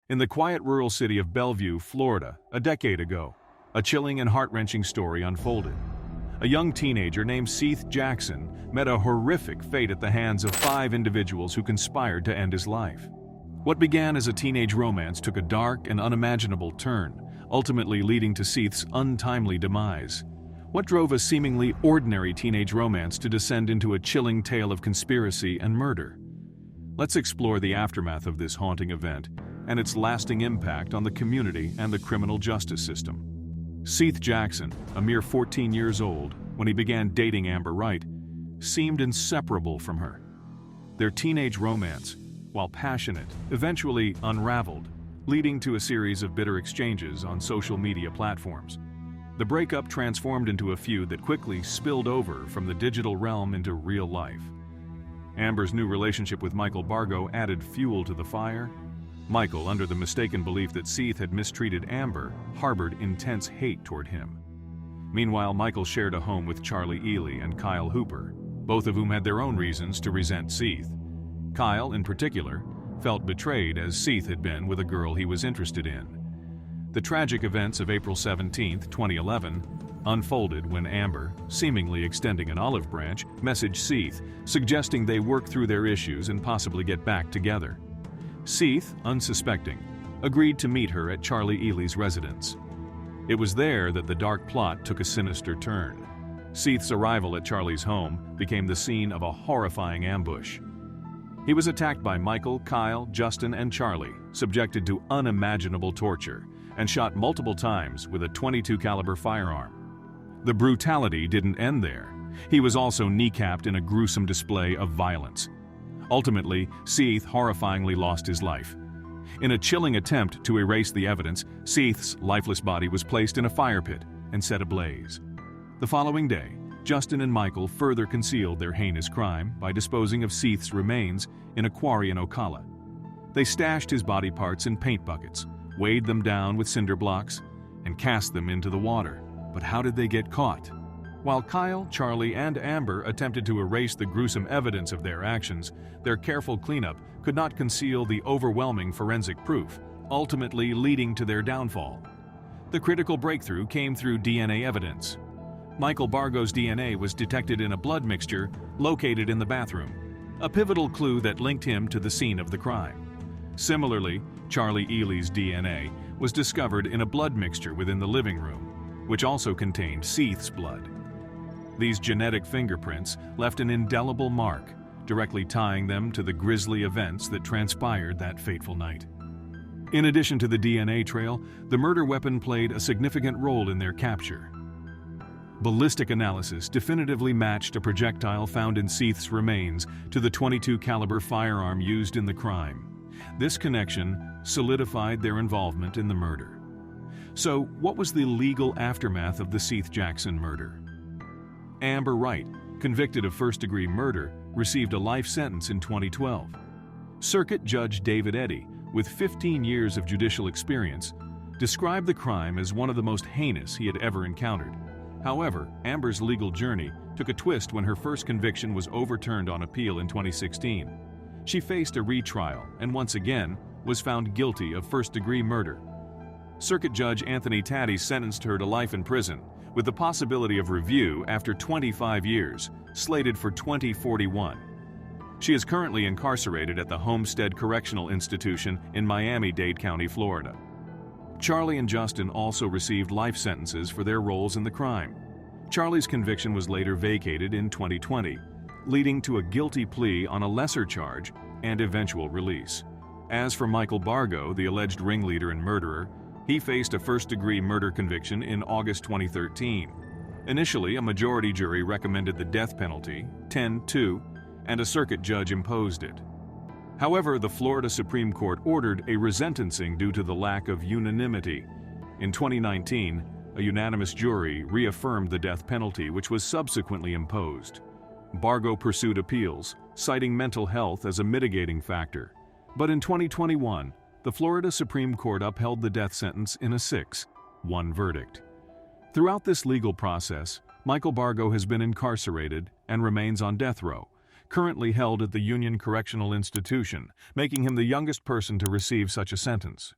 In the quiet rural city of Belleview, Florida, a decade ago, a chilling and heart-wrenching story unfolded. A young teenager named Seath Jackson met a horrific fate at the hands of 5 individuals who conspired to end his life. What began as a teenage romance took a dark and unimaginable turn, ultimately leading to Seath's untimely demise. What drove a seemingly ordinary teenage romance to descend into a chilling tale of conspiracy and murder? Let's explore the aftermath of this haunting event and its lasting impact on the community and the criminal justice system. Seath Jackson, a mere 14 years old when he began dating Amber Wright, seemed inseparable from her. Their teenage romance, while passionate, eventually unraveled, leading to a series of bitter exchanges on social media platforms. The breakup transformed into a feud that quickly spilled over from the digital realm into real life. Amber's new relationship with Michael Bargo added fuel to the fire. Michael, under the mistaken belief that Seath had mistreated Amber, harbored intense hate toward him. Meanwhile, Michael shared a home with Charlie Ely and Kyle Hooper, both of whom had their own reasons to resent Seath. Kyle, in particular, felt betrayed as Seath had been with a girl he was interested in. The tragic events of April 17, 2011, unfolded when Amber, seemingly extending an olive branch, messaged Seath, suggesting they work through their issues and possibly get back together. Seath, unsuspecting, agreed to meet her at Charlie Ely's residence. It was there that the dark plot took a sinister turn. Seath's arrival at Charlie's home became the scene of a horrifying ambush. He was attacked by Michael, Kyle, Justin, and Charlie, subjected to unimaginable torture, and shot multiple times with a .22 caliber firearm. The brutality didn't end there. He was also kneecapped in a gruesome display of violence. Ultimately, Seath horrifyingly lost his life. In a chilling attempt to erase the evidence, Seath's lifeless body was placed in a fire pit and set ablaze. The following day, Justin and Michael further concealed their heinous crime by disposing of Seath's remains in a quarry in Ocala. They stashed his body parts in paint buckets, weighed them down with cinder blocks, and cast them into the water. But how did they get caught? While Kyle, Charlie, and Amber attempted to erase the gruesome evidence of their actions, their careful cleanup could not conceal the overwhelming forensic proof, ultimately leading to their downfall. The critical breakthrough came through DNA evidence. Michael Bargo's DNA was detected in a blood mixture located in the bathroom, a pivotal clue that linked him to the scene of the crime. Similarly, Charlie Ely's DNA was discovered in a blood mixture within the living room, which also contained Seath's blood. These genetic fingerprints left an indelible mark, directly tying them to the grisly events that transpired that fateful night. In addition to the DNA trail, the murder weapon played a significant role in their capture. Ballistic analysis definitively matched a projectile found in Seath's remains to the .22 caliber firearm used in the crime. This connection solidified their involvement in the murder. So, what was the legal aftermath of the Seath Jackson murder? Amber Wright, convicted of first-degree murder, received a life sentence in 2012. Circuit Judge David Eddy, with 15 years of judicial experience, described the crime as one of the most heinous he had ever encountered. However, Amber's legal journey took a twist when her first conviction was overturned on appeal in 2016. She faced a retrial and once again was found guilty of first-degree murder. Circuit Judge Anthony Taddy sentenced her to life in prison, with the possibility of review after 25 years, slated for 2041. She is currently incarcerated at the Homestead Correctional Institution in Miami-Dade County, Florida. Charlie and Justin also received life sentences for their roles in the crime. Charlie's conviction was later vacated in 2020, leading to a guilty plea on a lesser charge and eventual release. As for Michael Bargo, the alleged ringleader and murderer, he faced a first-degree murder conviction in August 2013. Initially, a majority jury recommended the death penalty, 10-2, and a circuit judge imposed it. However, the Florida Supreme Court ordered a resentencing due to the lack of unanimity. In 2019, a unanimous jury reaffirmed the death penalty, which was subsequently imposed. Bargo pursued appeals, citing mental health as a mitigating factor. But in 2021, the Florida Supreme Court upheld the death sentence in a 6-1 verdict. Throughout this legal process, Michael Bargo has been incarcerated and remains on death row, currently held at the Union Correctional Institution, making him the youngest person to receive such a sentence.